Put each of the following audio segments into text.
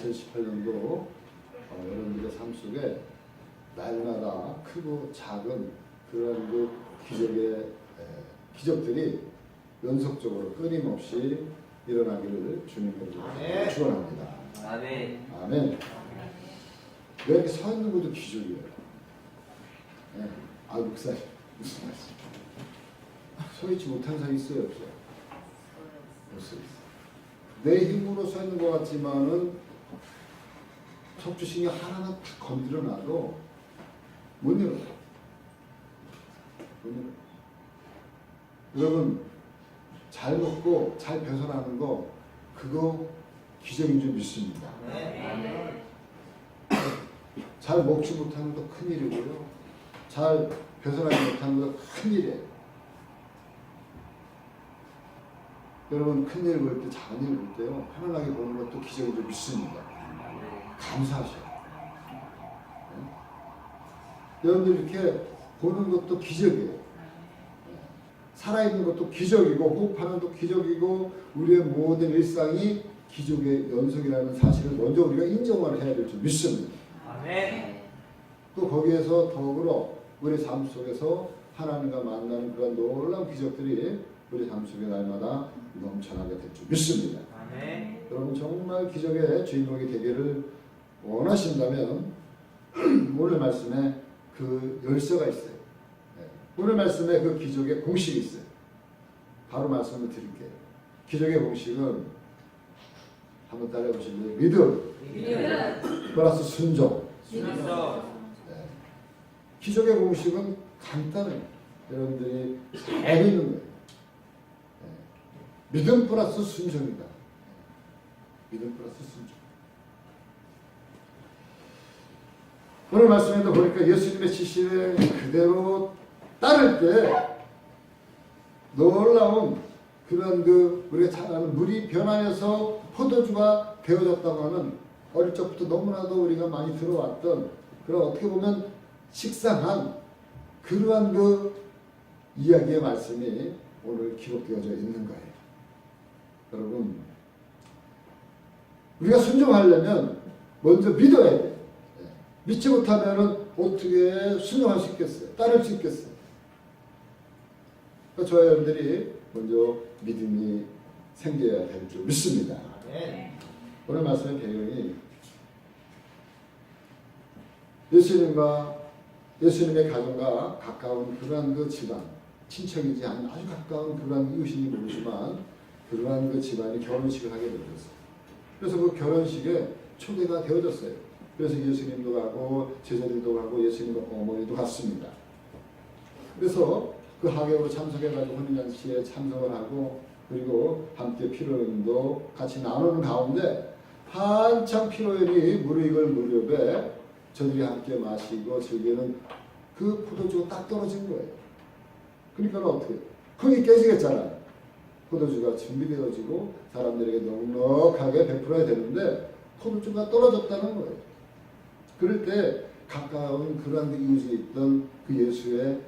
2018년도 여러분들의 삶 속에 날마다 크고 작은 그런 그 기적들이 연속적으로 끊임없이 일어나기를 주님께로 축원합니다. 아멘. 아멘. 왜 이렇게 서 있는 것도 기적이에요. 네. 아, 목사님 무슨 말씀? 서 있지 못한 사람이 있어요, 없어요? 없어요. 내 힘으로 서 있는 것 같지만은 척추신경 하나는 탁 건드려 놔도 못 일어나. 못 일어나. 여러분 잘 먹고 잘 배설하는 거 그거 기적인 줄 믿습니다. 네. 잘 먹지 못하는 거 큰일이고요. 잘 배설하지 못하는 거 큰일이에요. 여러분 큰일 볼 때, 작은 일 볼 때요, 편안하게 보는 것도 기적인 줄 믿습니다. 감사하셔요. 네? 여러분들 이렇게 보는 것도 기적이에요. 살아있는 것도 기적이고, 호흡하는 것도 기적이고, 우리의 모든 일상이 기적의 연속이라는 사실을 먼저 우리가 인정을 해야 될 줄 믿습니다. 아멘. 또 거기에서 더불어 우리 삶 속에서 하나님과 만나는 그런 놀라운 기적들이 우리 삶 속에 날마다 넘쳐나게 될 줄 믿습니다. 아멘. 여러분 정말 기적의 주인공이 되기를 원하신다면 오늘 말씀에 그 열쇠가 있어요. 오늘 말씀에 그 기적의 공식이 있어요. 바로 말씀을 드릴게요. 기적의 공식은 한번 따라해 보시면 믿음 플러스 순종. 네. 기적의 공식은 간단해요. 여러분들이 잘 믿는 거예요. 네. 믿음 플러스 순종이다. 믿음 플러스 순종. 오늘 말씀에도 보니까 예수님의 지시를 그대로 따를 때 놀라운 그런 우리가 잘 아는 물이 변하여서 포도주가 되어졌다고 하는 어릴 적부터 너무나도 우리가 많이 들어왔던 그런 어떻게 보면 식상한 그러한 이야기의 말씀이 오늘 기록되어져 있는 거예요. 여러분 우리가 순종하려면 먼저 믿어야 돼요. 믿지 못하면 어떻게 순종할 수 있겠어요? 따를 수 있겠어요? 저와 여러분들이 먼저 믿음이 생겨야 될 줄 믿습니다. 네. 오늘 말씀의 배경이 예수님의 가정과 가까운 그러한 집안, 친척이지 않은 아주 가까운 그러한 이웃인지 모르지만 그러한 집안이 결혼식을 하게 되었어요. 그래서 그 결혼식에 초대가 되어졌어요. 그래서 예수님도 가고 제자들도 가고 예수님과 어머니도 갔습니다. 그래서 그 하객으로 참석해가지고 혼인잔치에 참석을 하고 그리고 함께 피로연도 같이 나누는 가운데 한창 피로연이 무르익을 무렵에 저들이 함께 마시고 즐기는 그 포도주가 딱 떨어진 거예요. 그러니까 어떻게 흥이 깨지겠잖아요. 포도주가 준비되어지고 사람들에게 넉넉하게 베풀어야 되는데 포도주가 떨어졌다는 거예요. 그럴 때 가까운 그런 이웃에 있던 그 예수의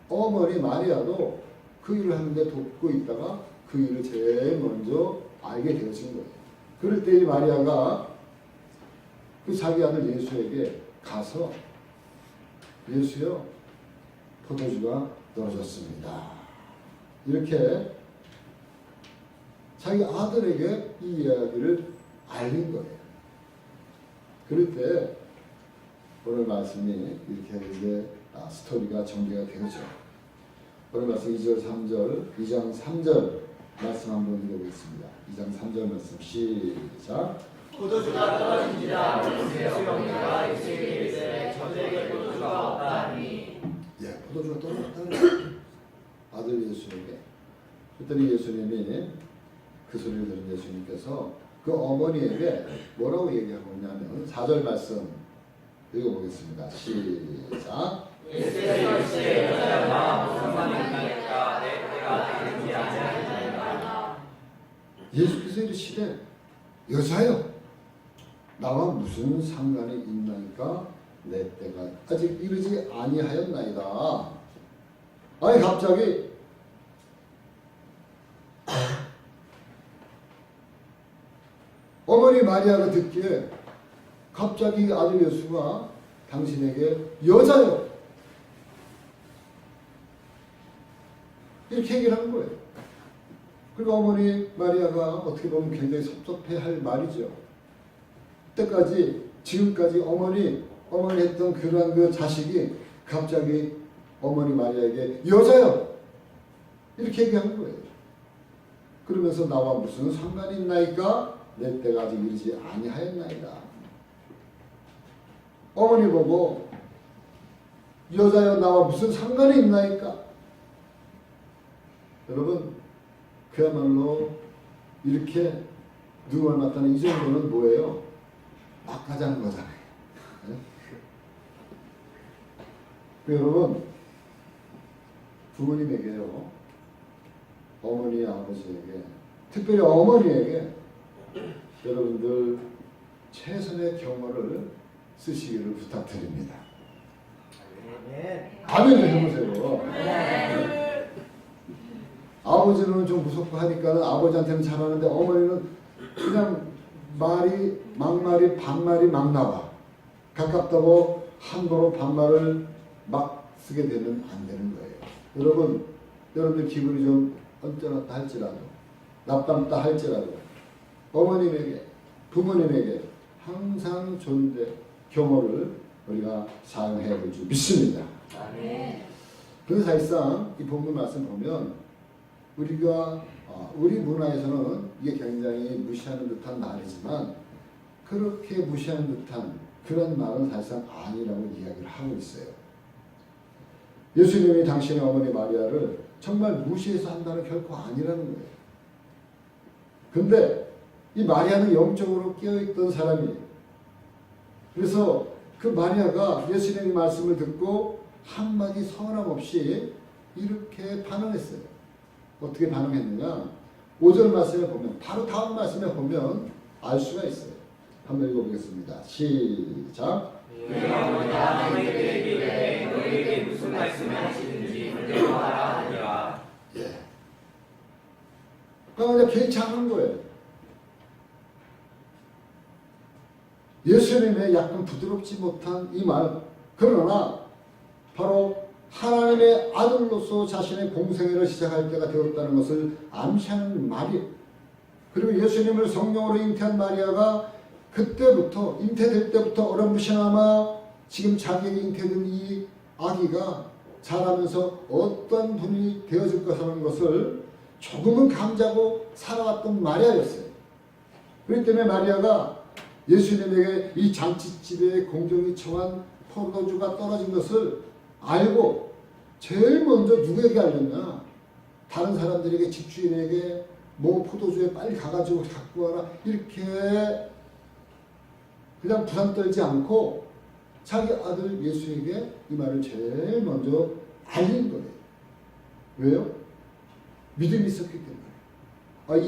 어머니 마리아도 그 일을 하는데 돕고 있다가 그 일을 제일 먼저 알게 되어진 거예요. 그럴 때 이 마리아가 그 자기 아들 예수에게 가서 예수여 포도주가 떨어졌습니다. 이렇게 자기 아들에게 이 이야기를 알린 거예요. 그럴 때 오늘 말씀이 이렇게 이제 스토리가 전개가 되죠. 오늘 말씀 2절 3절 2장 3절 말씀 한번 읽어보겠습니다. 2장 3절 말씀 시작. 포도주가 떨어집니다. 예수님과 예수에게 이르되 저에게 포도주가 없다니. 예, 포도주가 떨어졌다는 아들 예수에게. 그랬더니 예수님이 그 소리를 들은 예수님께서 그 어머니에게 뭐라고 얘기하고 있냐면 4절 말씀 읽어보겠습니다. 시작. 예수께서 이르시되 여자야 무슨 상관이니까 내 때가 되지 아니하리이다. 예수께서 이르시되 여자여 나와 무슨 상관이 있나이까 내 때가 아직 이르지 아니하였나이다. 아니 갑자기 어머니 마리아가 듣기에 갑자기 아들 예수가 당신에게 여자요. 이렇게 얘기를 하는 거예요. 그리고 어머니 마리아가 어떻게 보면 굉장히 섭섭해할 말이죠. 그때까지 지금까지 어머니 했던 그러한 그 자식이 갑자기 어머니 마리아에게 여자요 이렇게 얘기하는 거예요. 그러면서 나와 무슨 상관이 있나이까? 내 때가 아직 이르지 아니하였나이다. 어머니 보고 여자여 나와 무슨 상관이 있나이까? 여러분 그야말로 이렇게 누구를 맡다는 이 정도는 뭐예요? 막 가자는 거잖아요. 네? 여러분 부모님에게요, 어머니 아버지에게, 특별히 어머니에게 여러분들 최선의 경어를 쓰시기를 부탁드립니다. 아멘을 해보세요. 아버지는 좀 무섭고 하니까 아버지한테는 잘하는데 어머니는 그냥 막말이 반말이 막 나와. 가깝다고 함부로 반말을 막 쓰게 되면 안 되는 거예요. 여러분들 기분이 좀 언짢았다 할지라도 나빴다 할지라도 어머님에게 부모님에게 항상 존대 경어를 우리가 사용해야 될 줄 믿습니다. 그래서 사실상 이 본문 말씀 보면 우리 문화에서는 이게 굉장히 무시하는 듯한 말이지만 그렇게 무시하는 듯한 그런 말은 사실상 아니라고 이야기를 하고 있어요. 예수님이 당신의 어머니 마리아를 정말 무시해서 한다는 결코 아니라는 거예요. 근데 이 마리아는 영적으로 깨어있던 사람이에요. 그래서 그 마리아가 예수님의 말씀을 듣고 한마디 서운함 없이 이렇게 반응했어요. 어떻게 반응했느냐? 5절 말씀에 보면, 바로 다음 말씀에 보면 알 수가 있어요. 한번 읽어보겠습니다. 시작. 너희에게 무슨 말씀을 하시는지 그대로 하라 하니라. 그러니까 괜찮은 거예요. 예수님의 약간 부드럽지 못한 이 말, 그러나 바로 하나님의 아들로서 자신의 공생애를 시작할 때가 되었다는 것을 암시하는 말이에요. 그리고 예수님을 성령으로 잉태한 마리아가 그때부터 잉태될 때부터 어렴풋이나마 지금 자기에게 잉태된 이 아기가 자라면서 어떤 분이 되어질 것이라는 것을 조금은 감지하고 살아왔던 마리아였어요. 그렇기 때문에 마리아가 예수님에게 이 잔치집에 공정이 청한 포도주가 떨어진 것을 알고 제일 먼저 누구에게 알렸냐? 다른 사람들에게, 집주인에게 뭐 포도주에 빨리 가가지고 갖고 와라 이렇게 그냥 부산 떨지 않고 자기 아들 예수에게 이 말을 제일 먼저 알린 거예요. 왜요? 믿음이 있었기 때문에.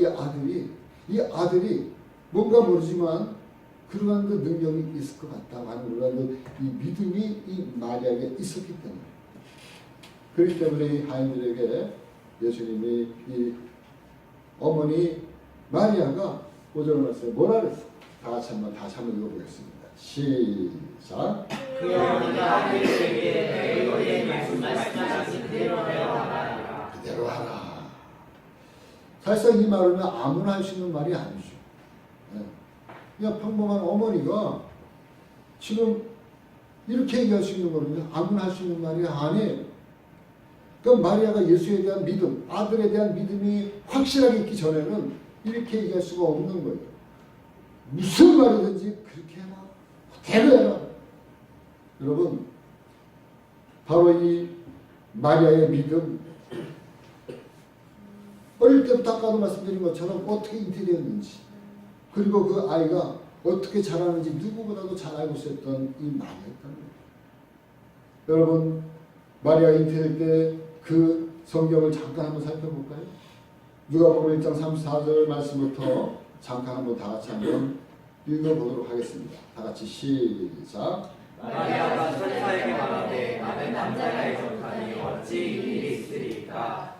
이 아들이 뭔가 모르지만 그러한 그 능력이 있을 것 같다고 하는 그런 이 믿음이 이 마리아에게 있었기 때문에. 그렇기 때문에 이 하인들에게 예수님이 이 어머니 마리아가 5절 말씀에 뭐라 그랬어? 다시 한번 읽어보겠습니다. 시작. 그 어머니가 아들에게 너희에게 무슨 말씀하시는지 그대로 하라. 그대로 하라. 사실상 이 말은 아무나 할 수 있는 말이 아니죠. 그냥 평범한 어머니가 지금 이렇게 얘기할 수 있는 거는요, 아무나 할 수 있는 말이 아니에요. 그러니까 마리아가 예수에 대한 믿음, 아들에 대한 믿음이 확실하게 있기 전에는 이렇게 얘기할 수가 없는 거예요. 무슨 말이든지 그렇게 해라, 그대로 해라. 여러분, 바로 이 마리아의 믿음, 어릴 때부터 아까도 말씀드린 것처럼 어떻게 잉태되었는지, 그리고 그 아이가 어떻게 자라는지 누구보다도 잘 알고 있었던 이 마리아였다는 거예요. 여러분, 마리아 잉태될 때 그 성경을 잠깐 한번 살펴볼까요? 누가복음 1장 34절 말씀부터 잠깐 한번 다 같이 한번 읽어보도록 하겠습니다. 다 같이 시작. 마리아가 천사에게 말하되 나는 남자의 속하니 어찌 일이 있으리까.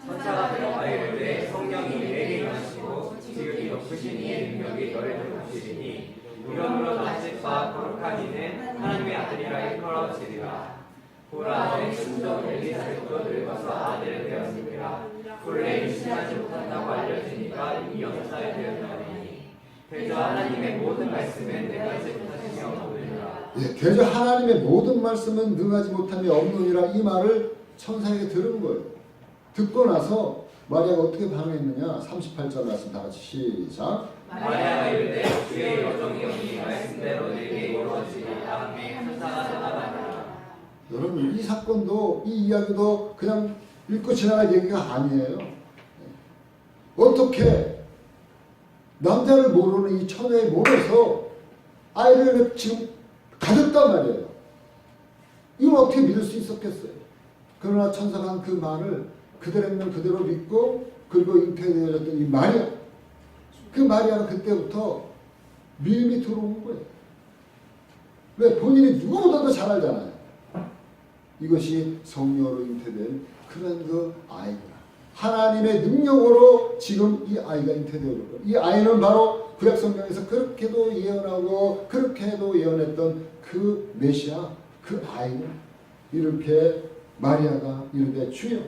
천사가 들어가 이르되 성령이 내게 임하시고 지극히 높으신 이의 능력이 너를 덮으시리니 이러므로 이루어지리라. 보라 너희 친정 엘리사벳도 늙어서 아들을 되었으리라. 본래 임신하지 못한다고 알려지니까 이미 6살이 되었나니 대저 하나님의 모든 말씀은 능하지 못하심이 없느니라. 예, 대저 하나님의 모든 말씀은 능하지 못함이 없느니라. 이 말을 천사에게 들은 거예요. 듣고 나서 마리아가 어떻게 반응했느냐. 38절 말씀 다 같이 시작. 마리아가 이르되 주의 여종이 오니 말씀대로 내게 이루어지리라. 하며 천사가 떠나가니라. 여러분 이 사건도 이 이야기도 그냥 읽고 지나갈 얘기가 아니에요. 어떻게 남자를 모르는 이 처녀의 몸에서 아이를 지금 가졌단 말이에요. 이걸 어떻게 믿을 수 있었겠어요? 그러나 천사가 한 그 말을 그대로면 그대로 믿고 그리고 잉태되어졌던 이 마리아, 그 마리아는 그때부터 믿음이 들어온 거예요. 왜? 본인이 누구보다도 잘 알잖아요. 이것이 성령으로 잉태된 그런 그 아이구나. 하나님의 능력으로 지금 이 아이가 잉태되어졌고, 이 아이는 바로 구약 성경에서 그렇게도 예언하고 그렇게도 예언했던 그 메시아, 그 아이는 이렇게 마리아가 이르되 주여,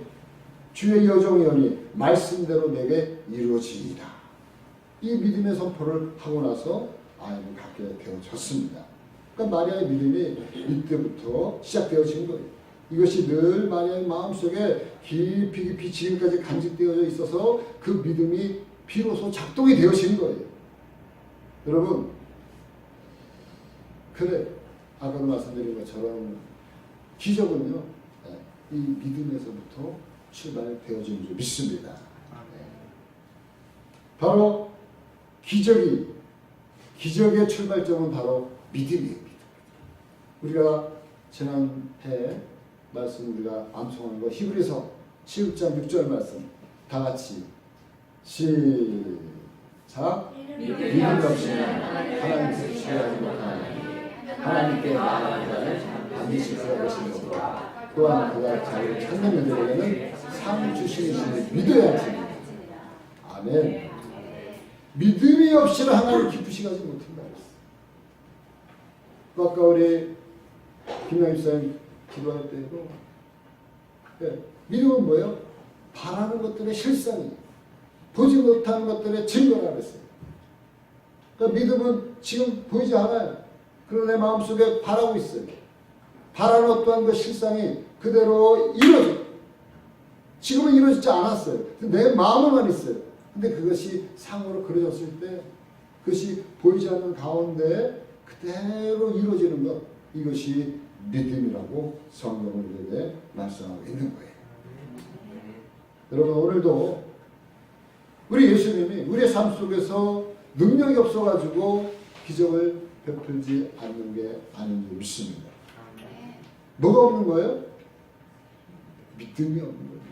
주의 여종이오니 말씀대로 내게 이루어지리라. 이 믿음의 선포를 하고 나서 아이를 갖게 되어졌습니다. 그러니까 마리아의 믿음이 이때부터 시작되어진 거예요. 이것이 늘 마리아의 마음속에 깊이 지금까지 간직되어져 있어서 그 믿음이 비로소 작동이 되어진 거예요. 여러분, 그래, 아까도 말씀드린 것처럼 기적은요, 이 믿음에서부터 출발되어진 줄 믿습니다. 바로 기적의 출발점은 바로 믿음이에요. 우리가 지난해 말씀 우리가 암송한 거 히브리서 7장 6절 말씀 다 같이 시작. 믿음 없이는 하나님께 취하지 못하나니 하나님께 나아가는 자는 반드시 그가 되시리라. 또한 그가 자기를 찾는 이들에게는 상 주시는 믿어야 합니다. 아멘. 믿음이 없이는 하나님 기쁘시가지 못한다. 아까 우리 김영희 목사님 기도할 때도 믿음은 뭐예요? 바라는 것들의 실상이 보지 못하는 것들의 증거라 그랬어요. 그러니까 믿음은 지금 보이지 않아요. 그러나 내 마음속에 바라고 있어요. 바라는 어떠한 그 실상이 그대로 이루어져. 지금은 이루어지지 않았어요. 내 마음에만 있어요. 근데 그것이 상으로 그려졌을 때 그것이 보이지 않는 가운데 그대로 이루어지는 것, 이것이 믿음이라고 성경은 우리에게 말씀하고 있는 거예요. 여러분, 오늘도 우리 예수님이 우리의 삶 속에서 능력이 없어가지고 기적을 베풀지 않는 게 아닌 줄 믿습니다. 뭐가 없는 거예요? 믿음이 없는 거예요.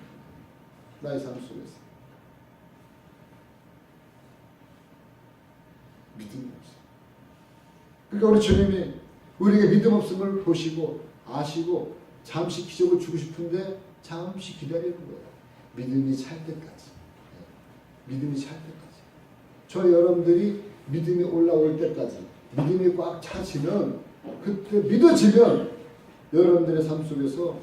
나의 삶 속에서 믿음이 없어요. 그러니까 우리 주님이 우리에게 믿음 없음을 보시고 아시고 잠시 기적을 주고 싶은데 잠시 기다리는 거예요. 믿음이 찰 때까지. 믿음이 찰 때까지. 저 여러분들이 믿음이 올라올 때까지, 믿음이 꽉 차지면, 그때 믿어지면 여러분들의 삶 속에서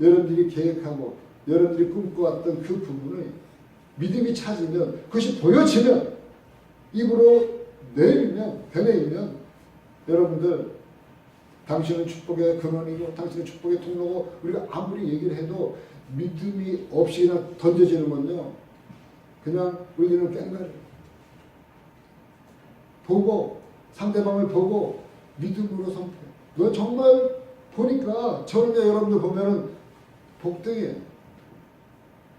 여러분들이 계획하고 여러분들이 꿈꿔왔던 그 부분을 믿음이 차지면, 그것이 보여지면, 입으로 내밀면, 되뇌이면 여러분들 당신은 축복의 근원이고 당신은 축복의 통로고, 우리가 아무리 얘기를 해도 믿음이 없이 그냥 던져지는 건요, 그냥 우리는 깽가리 보고 상대방을 보고 믿음으로 선포해. 너 정말 보니까 저런데 여러분들 보면은 복등이에요.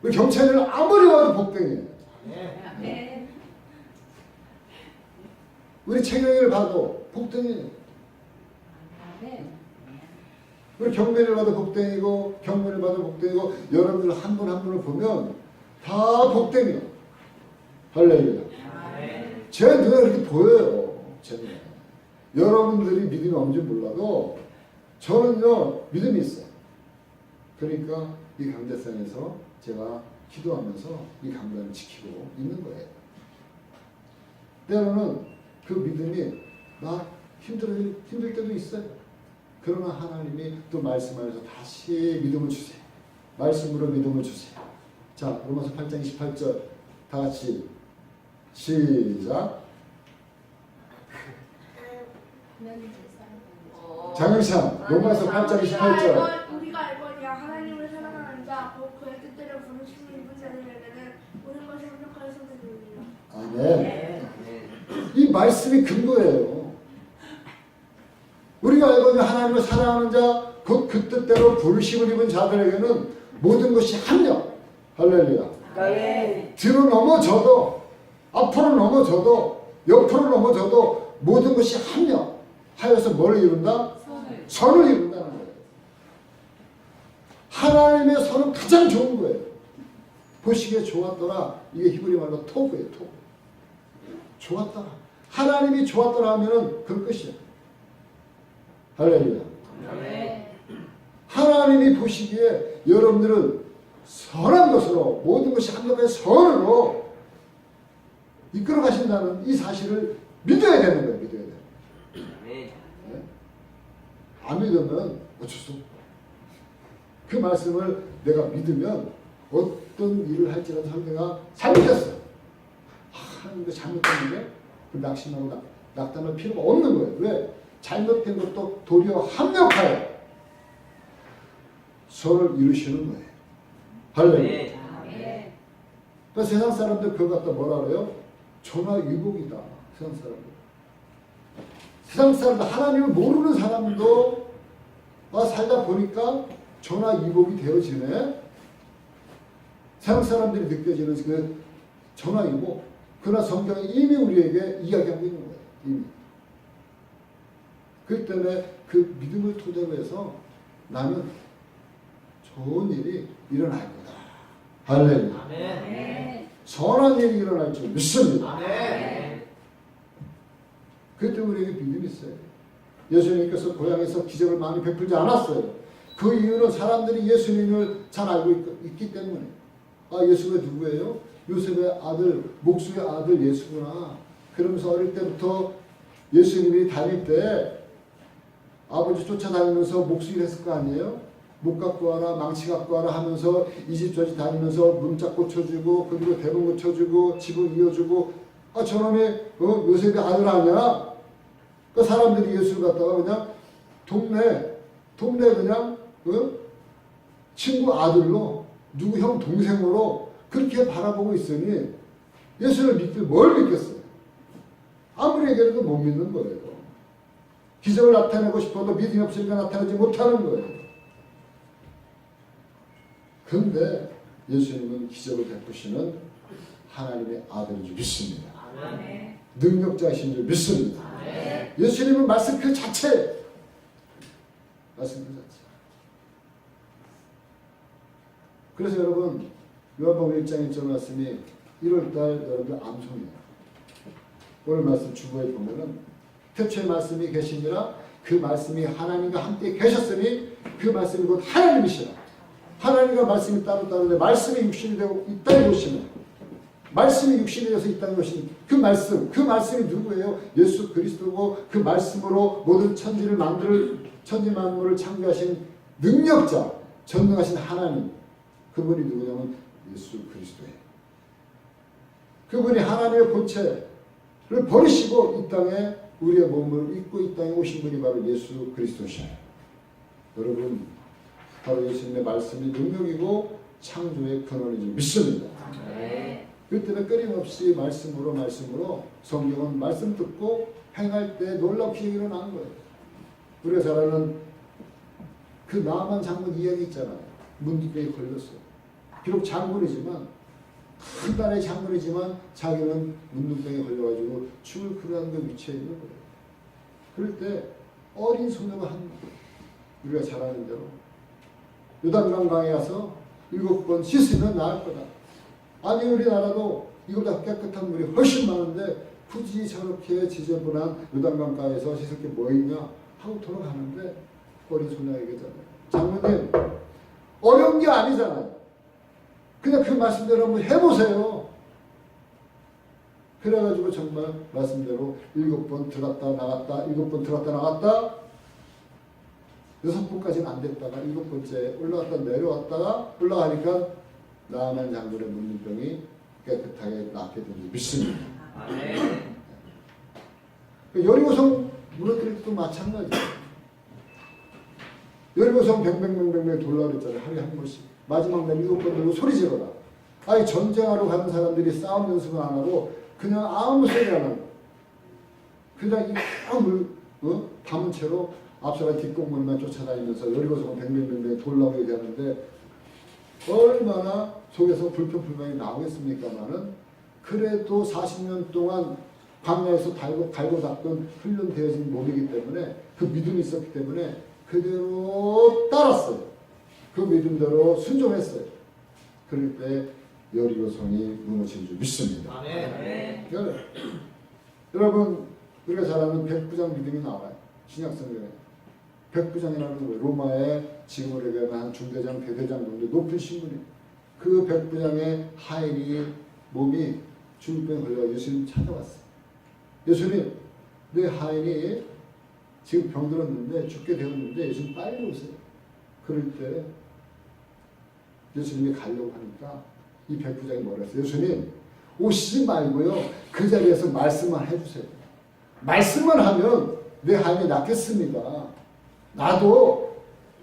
우리 경찰은 아무리 봐도 복등이에요. 네. 우리 최경영을 봐도 복등이에요. 우리 경매를 봐도 복등이고 경매를 봐도 복등이고, 여러분들 한 분 한 분을 보면 다 복등이에요. 할렐루야. 제 눈에 그렇게 보여요. 제 눈에. 여러분들이 믿음이 없는지 몰라도 저는요 믿음이 있어요. 그러니까 이 강대상에서 제가 기도하면서 이 강단을 지키고 있는 거예요. 때로는 그 믿음이 막 힘들 때도 있어요. 그러나 하나님이 또 말씀하셔서 다시 믿음을 주세요. 말씀으로 믿음을 주세요. 자, 로마서 8장 28절 다 같이 시작. 장영찬 로마서 8장 28절. 우리가 알거니와 하나님을 사랑하는 자, 곧 그의 뜻대로 부르심을 입은 자들에게는 모든 것이 합력하여 성되느니라. 아멘. 이 말씀이 근거예요. 우리가 알거니와 하나님을 사랑하는 자, 곧 그 뜻대로 부르심을 입은 자들에게는 모든 것이 합력. 할렐루야. 뒤로 넘어져도 앞으로 넘어져도 옆으로 넘어져도 모든 것이 합력하여서 뭘 이룬다? 선을 이룬다는 거예요. 하나님의 선은 가장 좋은 거예요. 보시기에 좋았더라. 이게 히브리 말로 토브예요. 토브. 좋았더라. 하나님이 좋았더라 하면은 그건 끝이야. 할렐루야. 하나님이 보시기에 여러분들은 선한 것으로 모든 것이 합력의 선으로 이끌어 가신다는 이 사실을 믿어야 되는 거예요. 믿어야 돼요. 네? 안 믿으면 어쩔 수 없고 그 말씀을 내가 믿으면 어떤 일을 할지라도 상대가 잘못했어. 하나님도 잘못했는데 그 낙심하고 낙담할 필요가 없는 거예요. 왜? 잘못된 것도 도리어 합력하여 선을 이루시는 거예요. 할렐루야. 그러니까 세상 사람들 그걸 갖다 뭐라 그래요? 전화위복이다. 세상 사람들. 세상 사람들 하나님을 모르는 사람도 살다 보니까 전화위복이 되어지네. 세상 사람들이 느껴지는 그 전화위복. 그러나 성경이 이미 우리에게 이야기하고 있는 거예요. 이미. 그렇기 때문에 그 믿음을 토대로 해서 나는 좋은 일이 일어날 거다. 할렐루야. 아멘. 선한 일이 일어날 줄 믿습니다. 아멘. 그때 우리에게 믿음이 있어요. 예수님께서 고향에서 기적을 많이 베풀지 않았어요. 그 이유는 사람들이 예수님을 잘 알고 있기 때문에. 아, 예수가 누구예요? 요셉의 아들, 목수의 아들 예수구나. 그러면서 어릴 때부터 예수님이 다닐 때 아버지 쫓아다니면서 목수일 했을 거 아니에요? 목 갖고 와라, 망치 갖고 와라 하면서 이 집 저 집 다니면서 문짝 고쳐주고 그리고 대문 고쳐주고 집을 이어주고 아 저놈이 요셉의 아들 아니야? 그 사람들이 예수를 갖다가 그냥 동네 그냥 친구 아들로 누구 형 동생으로 그렇게 바라보고 있으니 예수를 믿길 뭘 믿겠어요? 아무리 얘기해도 못 믿는 거예요. 기적을 나타내고 싶어도 믿음이 없으니까 나타내지 못하는 거예요. 그런데 예수님은 기적을 베푸시는 하나님의 아들인 줄 믿습니다. 아멘. 능력자이신 줄 믿습니다. 아멘. 예수님은 말씀 그 자체. 말씀 그 자체. 그래서 여러분 요한복음 1장 1절 말씀이 1월달 여러분들 암송이에요. 오늘 말씀 주보에 보면은 태초에 말씀이 계시니라 그 말씀이 하나님과 함께 계셨으니 그 말씀이 곧 하나님이시라. 하나님과 말씀이 따로 말씀이 육신이 되고 이 땅에 오시는 말씀이 육신이 되어서 이 땅에 오시는 그 말씀이 누구예요? 예수 그리스도고 그 말씀으로 모든 천지 만물을 창조하신 능력자 전능하신 하나님 그분이 누구냐면 예수 그리스도예요. 그분이 하나님의 본체를 버리시고 이 땅에 우리의 몸을 입고 이 땅에 오신 분이 바로 예수 그리스도시에요. 여러분 바로 예수님의 말씀이 능력이고 창조의 근원인 줄 믿습니다. 네. 그 때문에 끊임없이 말씀으로 성경은 말씀 듣고 행할 때 놀라운 기적이 일어나는 거예요. 우리가 잘 아는 그 나만 장군 이야기 있잖아요. 문둥병에 걸렸어요. 비록 장군이지만 큰 나라의 장군이지만 자기는 문둥병에 걸려가지고 죽을 그러한 그 위치에 있는 거예요. 그럴 때 어린 소녀가 한 우리가 잘 아는 대로 요단강강에 가서 7번 씻으면 나을 거다. 아니 우리나라도 이거보다 깨끗한 물이 훨씬 많은데 굳이 저렇게 지저분한 요단강가에서 씻을 게 뭐 있냐 하고 돌아가는데 어린 소녀가 얘기하잖아요. 장모님 어려운 게 아니잖아요. 그냥 그 말씀대로 한번 해보세요. 그래가지고 정말 말씀대로 7번 들어갔다 나갔다 7번 들어갔다 나갔다 6번까지는 안 됐다가 7번째 올라갔다 내려왔다가 올라가니까 나아만 장군의 문둥병이 깨끗하게 낫게 된 줄 믿습니다. 아멘. 여리고성 무너뜨릴 때도 마찬가지예요. 여리고성 뱅뱅뱅뱅뱅 돌라 그랬잖아요. 하루에 한 번씩. 마지막 날 7번 들고 소리 지르라. 아니 전쟁하러 가는 사람들이 싸움 연습을 안 하고 그냥 아무 소리 안 하고 그냥 이 물 담은 채로 앞서가 뒷공문만 쫓아다니면서 여리고성은 뱅뱅뱅뱅 돌라고 얘기하는데 얼마나 속에서 불평불만이 나오겠습니까마는 그래도 40년 동안 광야에서 갈고 닦은 훈련되어진 몸이기 때문에 그 믿음이 있었기 때문에 그대로 따랐어요. 그 믿음대로 순종했어요. 그럴 때 여리고성이 무너진 줄 믿습니다. 아멘. 여러분 우리가 잘 아는 백부장 믿음이 나와요. 신약성경에 백부장이라는 거예요. 로마의 지금으로 얘기하면 한 중대장, 대대장 정도 높은 신분이에요. 그 백부장의 하인이 몸이 중병에 걸려 예수님 찾아왔어요. 예수님, 내 하인이 지금 병들었는데 죽게 되었는데 예수님 빨리 오세요. 그럴 때 예수님이 가려고 하니까 이 백부장이 뭐라 했어요? 예수님 오시지 말고요. 그 자리에서 말씀만 해주세요. 말씀만 하면 내 하인이 낫겠습니다. 나도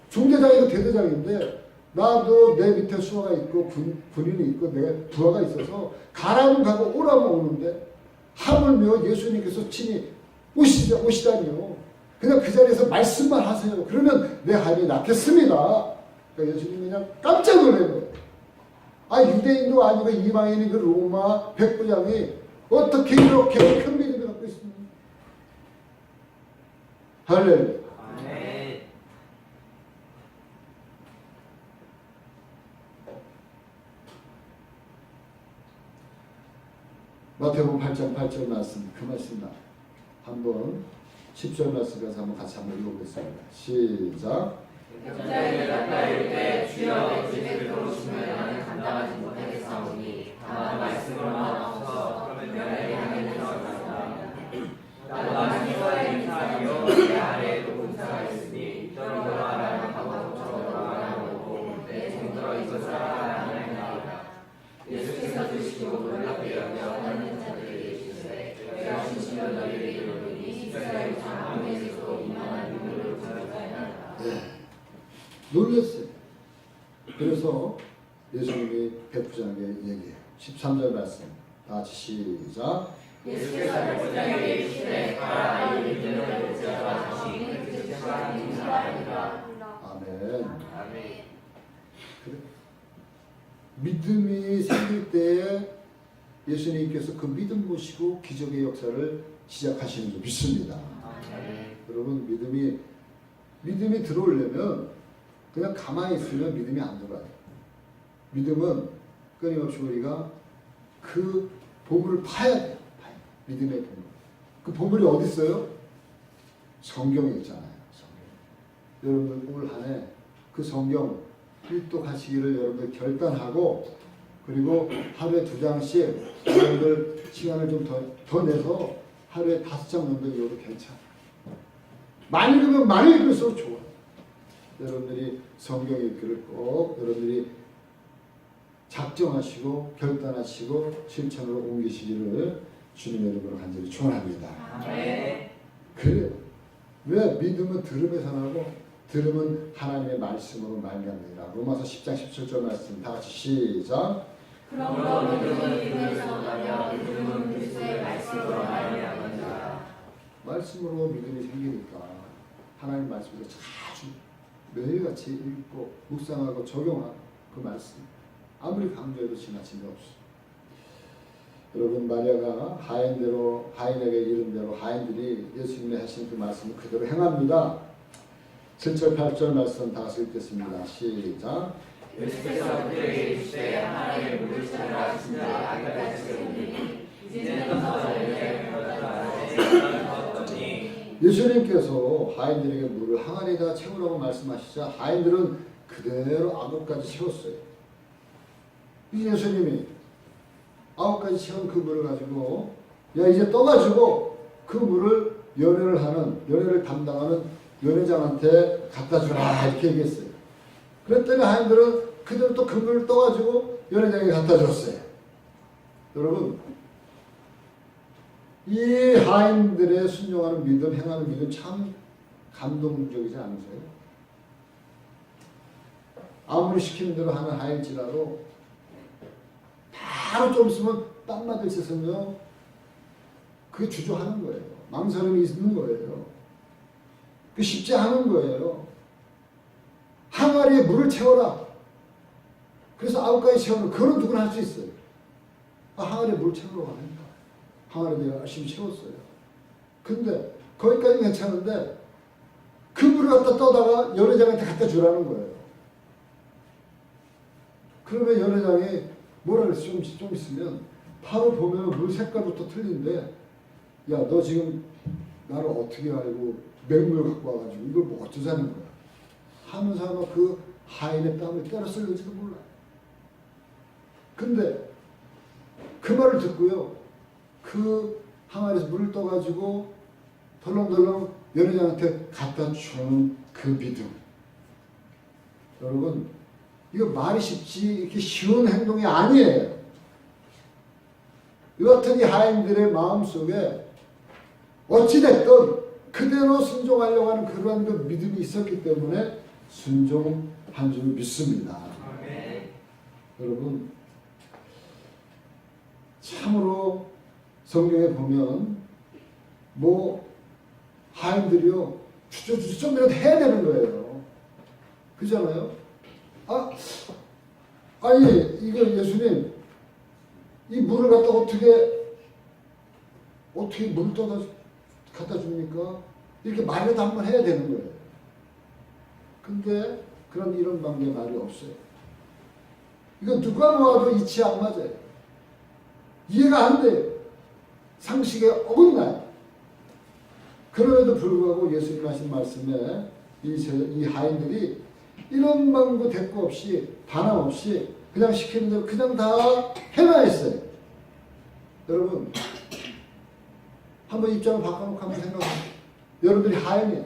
중대장이고 대대장인데 나도 내 밑에 수하가 있고 군인이 있고 내 부하가 있어서 가라면 가고 오라면 오는데 하물며 예수님께서 친히 오시다니요. 그냥 그 자리에서 말씀만 하세요. 그러면 내 하인이 낫겠습니다. 그러니까 예수님이 그냥 깜짝 놀란 거예요. 아 유대인도 아니고 이방인인 그 로마 백부장이 어떻게 이렇게 큰 믿음을 갖고 있습니까? 할렐루야. 아멘. 마태복음 8장 8절 말씀 그 말씀입니다. 한번 10절 말씀 가서 한번 같이 한번 읽어보겠습니다. 시작. 경자에게 나타날 때 주여 주님을 들어오시면 나는 감당하지 못하겠사오니 다만 말씀으로만 하소서. 그러면 내가 향해 들어가리라. 나도 하나님과의 인사하여 내 아래에도 군사가 있으니 이더러 하라는 하고 저더러 하라고 내 종들어 이것을 하라 하나이다. 예수께서 드시고 놀랍게 여겨 하는 자들에게 이르시되 내가 진실로 너희에게 이르노니 이스라엘 장로에게도 이만한 눈물을 보였다이다. 놀랐어요. 그래서 예수님이 백부장에게 얘기해요. 13절 말씀 다 같이 시작. 예수께서 백부장에게 이르시되 가라 이 믿음을 보자가 자신이 그 뜻과 인사하리라. 아멘. 아멘. 그래. 믿음이 생길 때에 예수님께서 그 믿음 모시고 기적의 역사를 시작하시는 줄 믿습니다. 아멘. 여러분 믿음이 들어오려면 그냥 가만히 있으면 믿음이 안 들어와요. 믿음은 끊임없이 우리가 그 보물을 파야 돼요. 믿음의 보물. 그 보물이 어디 있어요? 성경에 있잖아요. 성경. 여러분 올 한 해 그 성경 일독하시기를 여러분들 결단하고 그리고 하루에 2장씩 여러분들 시간을 좀 더 내서 하루에 5장 정도 읽어도 괜찮아. 많이 읽으면 많이 읽을수록 좋아. 여러분들이 성경 읽기를 꼭 여러분들이 작정하시고 결단하시고 실천으로 옮기시기를 주님의 이름으로 간절히 축원합니다. 아멘. 그래요. 왜 믿음은 들음에서 나고 들음은 하나님의 말씀으로 말미암느니라. 로마서 10장 17절 말씀 다 같이 시작. 그러므로 믿음은 믿음에서 나며 믿음은 그리스도의 말씀으로 말미암느니라. 말씀으로 믿음이 생기니까 하나님 말씀에서 자주 매일같이 읽고 묵상하고 적용하고 그 말씀 아무리 강조해도 지나침이 없어. 여러분 마리아가 하인에게 이른 대로 하인들이 예수님이 하신 그 말씀을 그대로 행합니다. 7절 8절 말씀 다 같이 읽겠습니다. 시작. 예수께서 그들에게 이르시되 하나님의 물을 찾으라 진짜 아기까지 세우니 이제는 너희에게 그렇다니. 예수님께서 하인들에게 물을 항아리에다 채우라고 말씀하시자 하인들은 그대로 아홉까지 채웠어요. 이 예수님이 9가지 채운 그 물을 가지고 야 이제 떠가지고 그 물을 연회를 담당하는 연회장한테 갖다 주라 이렇게 얘기했어요. 그랬더니 하인들은 그대로 또 그물을 떠가지고 연회장에 갖다 줬어요. 여러분, 이 하인들의 순종하는 믿음, 행하는 믿음 참 감동적이지 않으세요? 아무리 시키는 대로 하는 하인지라도 바로 좀 있으면 땀 맞을 짓은요, 그게 주저하는 거예요. 망설임이 있는 거예요. 그 쉽지 않은 거예요. 항아리에 물을 채워라. 그래서 9가지 채우는, 그거는 누구나 할 수 있어요. 항아리에 물 채우러 가니까. 항아리에 내가 열심히 채웠어요. 근데 거기까지 괜찮은데 그 물을 갖다 떠다가 연회장한테 갖다 주라는 거예요. 그러면 연회장이 뭐라 그랬어? 좀 있으면 바로 보면 물 색깔부터 틀린데, 야, 너 지금 나를 어떻게 알고 맹물 갖고 와가지고 이걸 뭐 어쩌자는 거야 하면서 아마 그 하인의 땀을 때려 쓸는지도 몰라. 근데 그 말을 듣고요, 그 항아리에서 물을 떠가지고 덜렁덜렁 연회장한테 갖다 주는 그 믿음. 여러분, 이거 말이 쉽지 이렇게 쉬운 행동이 아니에요. 이 같은 이 하인들의 마음속에 어찌됐든 그대로 순종하려고 하는 그러한 그 믿음이 있었기 때문에 순종한 줄 믿습니다. 아멘. 여러분, 참으로 성경에 보면 뭐 하인들이요 주저주저이라도 해야 되는 거예요. 그잖아요. 아니 이거 예수님 이 물을 갖다 어떻게 물 떠다 갖다 줍니까? 이렇게 말이라도 한번 해야 되는 거예요. 근데 이런 방법의 말이 없어요. 이거 누가 놓아도 이치 안 맞아요. 이해가 안 돼요. 상식에 어긋나요. 그럼에도 불구하고 예수님 하신 말씀에 이 하인들이 이런 방구 대꾸 없이 반항 없이 그냥 시키는 대로 그냥 다 해놔 있어요. 여러분, 한번 입장을 바꿔놓고 한번 생각해보세요. 여러분들이 하인이에요.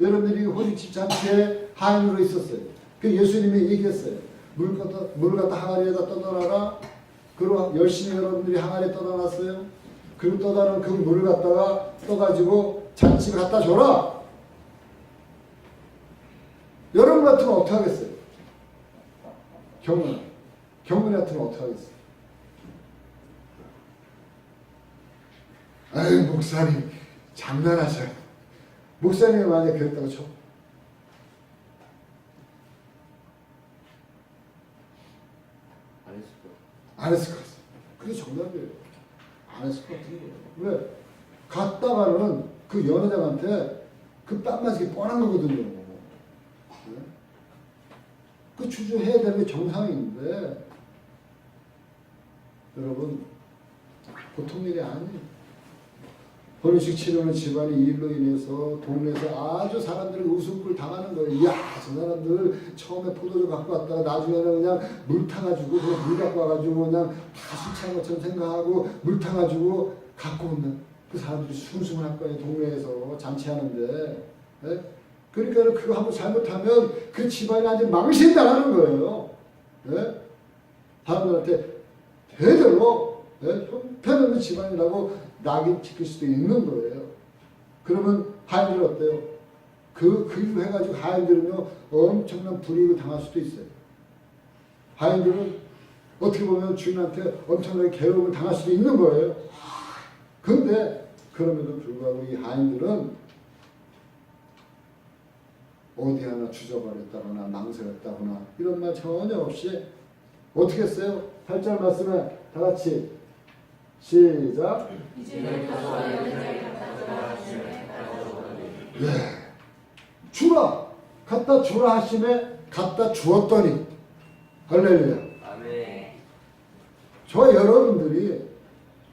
여러분들이 호집집 잔치에 하인으로 있었어요. 그 예수님이 얘기했어요. 물을 갖다 항아리에다 떠다놔라. 그리고 열심히 여러분들이 항아리에 떠다놨어요. 그리고 떠다는 그 물을 갖다가 떠가지고 잔치에 갖다 줘라. 여러분 같으면 어떻게 하겠어요? 경문 같으면 어떻게 하겠어요? 아유, 목사님 장난하셔요. 목사님이 만약에 그랬다고 쳐. 안 했을 것 같아요. 그게 정답이에요. 안 했을 것 같은 거예요. 왜? 갔다가는 그 연회장한테 그 땀 맞기 뻔한 거거든요. 네? 그 주저해야 되는 게 정상인데, 여러분, 보통 일이 아니에요. 번식 치료는 집안이 이 일로 인해서 동네에서 아주 사람들이 웃음꿀 당하는 거예요. 이야, 저 사람들 처음에 포도주 갖고 왔다가 나중에는 그냥 물 타가지고 그냥 물 갖고 와가지고 그냥 다 술 취한 것처럼 생각하고 물 타가지고 갖고 오는 그 사람들이 숭숭할 거예요. 동네에서 잔치하는데. 네? 그러니까 그거 한번 잘못하면 그 집안이 아주 망신당하는 거예요. 네? 사람들한테 대대로 형편없는 집안이라고 낙인 찍힐 수도 있는 거예요. 그러면 하인들은 어때요? 그 일로 해가지고 하인들은요 엄청난 불이익을 당할 수도 있어요. 하인들은 어떻게 보면 주인한테 엄청나게 괴로움을 당할 수도 있는 거예요. 근데 그럼에도 불구하고 이 하인들은 어디 하나 주저버렸다거나 망설였다거나 이런 말 전혀 없이 어떻게 했어요? 8절 말씀에 다 같이 시작. 예, 주라 갖다 주라 하심에 갖다 주었더니 할렐루야. 아멘. 저 여러분들이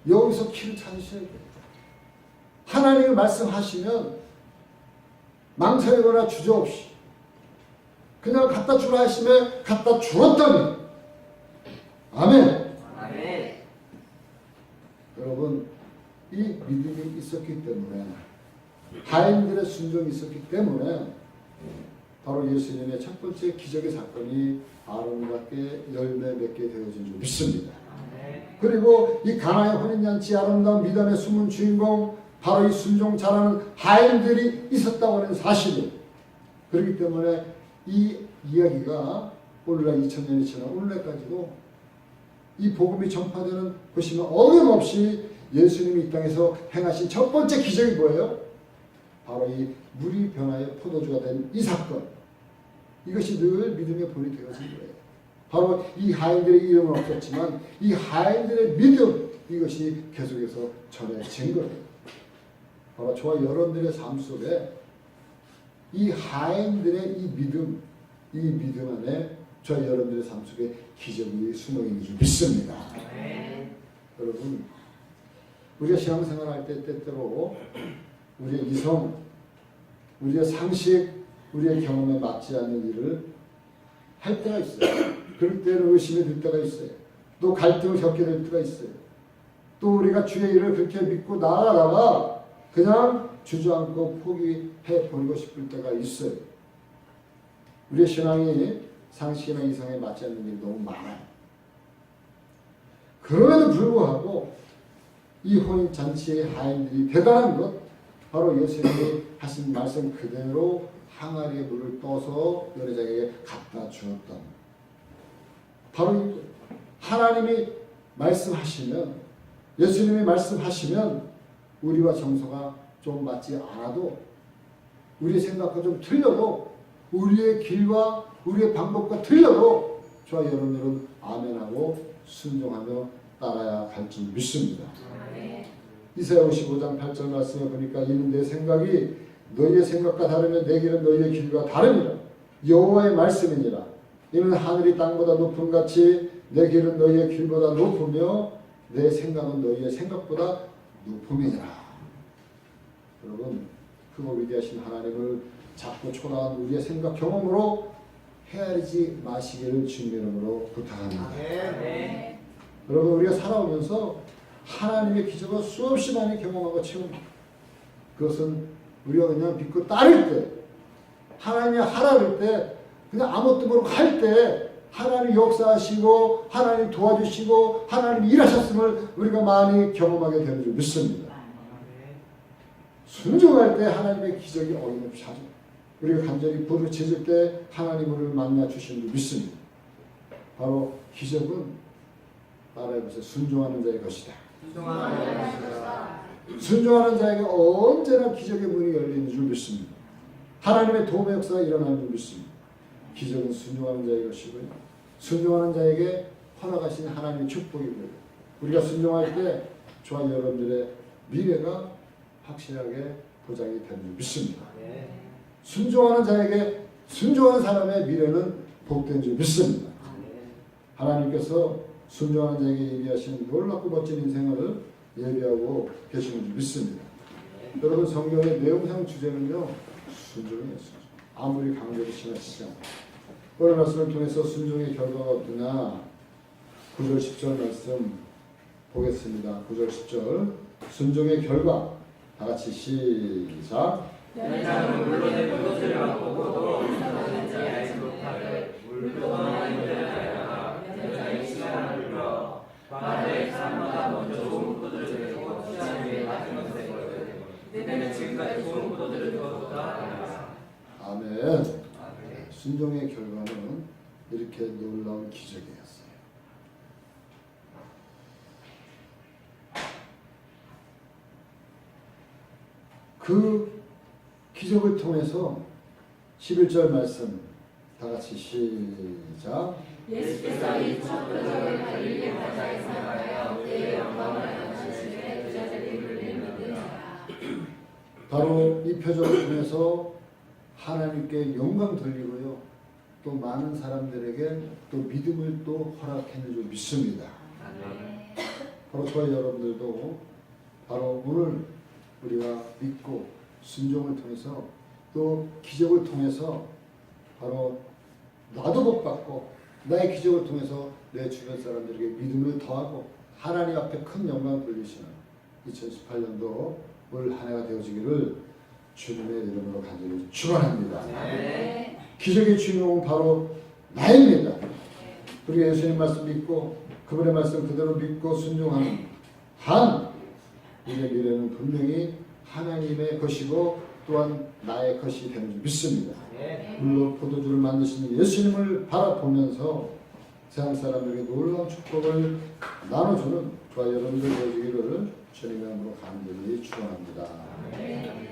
여기서 키를 찾으셔야 돼요. 하나님이 말씀하시면 망설이거나 주저없이 그냥 갖다 주라 하심에 갖다 주었더니 아멘. 아멘. 여러분, 이 믿음이 있었기 때문에 하인들의 순종이 있었기 때문에 바로 예수님의 첫 번째 기적의 사건이 아름답게 열매 맺게 되어진 줄 믿습니다. 그리고 이 가나의 혼인잔치 아름다운 미담의 숨은 주인공 바로 이 순종 잘하는 하인들이 있었다고 하는 사실이에요. 그렇기 때문에 이 이야기가 오늘날 2000년이 지난 오늘날까지도 이 복음이 전파되는 보시면 어김없이 예수님이 이 땅에서 행하신 첫 번째 기적이 뭐예요? 바로 이 물이 변하여 포도주가 된 이 사건. 이것이 늘 믿음의 본이 되어진 거예요. 바로 이 하인들의 이름은 없었지만 이 하인들의 믿음, 이것이 계속해서 전해진 거예요. 바로 저와 여러분들의 삶 속에 이 하인들의 이 믿음 안에 저와 여러분들의 삶 속에 기적이 숨어 있는 줄 믿습니다. 여러분, 우리가 신앙생활 할 때 때때로 우리의 이성, 우리의 상식, 우리의 경험에 맞지 않는 일을 할 때가 있어요. 그럴 때는 의심이 들 때가 있어요. 또 갈등을 겪게 될 때가 있어요. 또 우리가 주의 일을 그렇게 믿고 나아가다가 그냥 주저앉고 포기해 버리고 싶을 때가 있어요. 우리의 신앙이 상식이나 이성에 맞지 않는 일이 너무 많아요. 그럼에도 불구하고 이 혼인잔치의 하인들이 대단한 것, 바로 예수님이 하신 말씀 그대로 항아리에 물을 떠서 여자에게 갖다 주었던, 바로 하나님이 말씀하시면, 예수님이 말씀하시면 우리와 정서가 좀 맞지 않아도, 우리의 생각과 좀 틀려도, 우리의 길과 우리의 방법과 틀려도 저와 여러분들은 아멘하고 순종하며 따라야 갈 줄 믿습니다. 이사야 55장 8절 말씀을 보니까 이는 내 생각이 너희의 생각과 다르면 내 길은 너희의 길과 다릅니다. 여호와의 말씀이니라. 이는 하늘이 땅보다 높음 같이 내 길은 너희의 길보다 높으며 내 생각은 너희의 생각보다 높음이니라. 여러분, 크고 위대하신 하나님을 작고 초라한 우리의 생각 경험으로 헤아리지 마시기를 주님의 이름으로 부탁합니다. 여러분, 우리가 살아오면서 하나님의 기적을 수없이 많이 경험하고 체험합니다. 그것은 우리가 그냥 믿고 따를 때, 하나님이 하라를 때, 그냥 아무것도 모르고 할 때 하나님 역사하시고 하나님 도와주시고 하나님 일하셨음을 우리가 많이 경험하게 되는 줄 믿습니다. 순종할 때 하나님의 기적이 어림없이 하죠. 우리가 간절히 부르짖을 때 하나님을 만나 주시는 줄 믿습니다. 바로 기적은 따라해보세요. 순종하는 자의 것이다. 순종하는 자에게 언제나 기적의 문이 열리는 줄 믿습니다. 하나님의 도움의 역사가 일어나는 줄 믿습니다. 기적은 순종하는 자의 것이고요. 순종하는 자에게 허락하신 하나님의 축복이고요. 우리가 순종할 때 저와 여러분들의 미래가 확실하게 보장이 되는 줄 믿습니다. 순종하는 자에게, 순종하는 사람의 미래는 복된 줄 믿습니다. 하나님께서 순종하는 자에게 예비하시는 놀랍고 멋진 인생을 예비하고 계시는 줄 믿습니다. 여러분, 성경의 내용상 주제는요, 순종이에요. 순종. 아무리 강조를 지나치지 않고. 오늘 말씀을 통해서 순종의 결과가 어떠냐, 9절 10절 말씀 보겠습니다. 9절 10절 순종의 결과 다 같이 시작. 연자는 물론의 포도주를 맛보고 또 어디서든지 알지 못하게 물도나 인자를 알다가 연자의 시간을 불러 마다의 사람마다 먼저 좋은 포도주를 드리고 시간 위에 낮은 것에 걸거든 내는 지금까지 좋은 포도주를 주었다. 아멘. 순종의 결과는 이렇게 놀라운 기적이었어요. 그 기적을 통해서 11절 말씀 다 같이 시작. 예수께서 이 첫 표적을 갈릴리 바다에서 나가여 그의 영광을 나타내시되 제자들이 그를 믿으니라. 바로 이 표적을 통해서 하나님께 영광 돌리고요, 또 많은 사람들에게 또 믿음을 또 허락했는 줄 믿습니다. 바로 저와 여러분들도 바로 오늘 우리가 믿고 순종을 통해서 또 기적을 통해서 바로 나도 복받고 나의 기적을 통해서 내 주변 사람들에게 믿음을 더하고 하나님 앞에 큰 영광을 돌리시는 2018년도 올 한 해가 되어지기를 주님의 이름으로 간절히 축원합니다. 네. 기적의 주인공은 바로 나입니다. 우리가 예수님 말씀 믿고 그분의 말씀 그대로 믿고 순종하는 한 우리의 미래는 분명히 하나님의 것이고 또한 나의 것이 되는 줄 믿습니다. 네. 물로 포도주를 만드시는 예수님을 바라보면서 세상 사람들에게 놀라운 축복을 나눠주는 저와 여러분들 되시기를 주님의 이름으로 간절히 축원합니다. 네.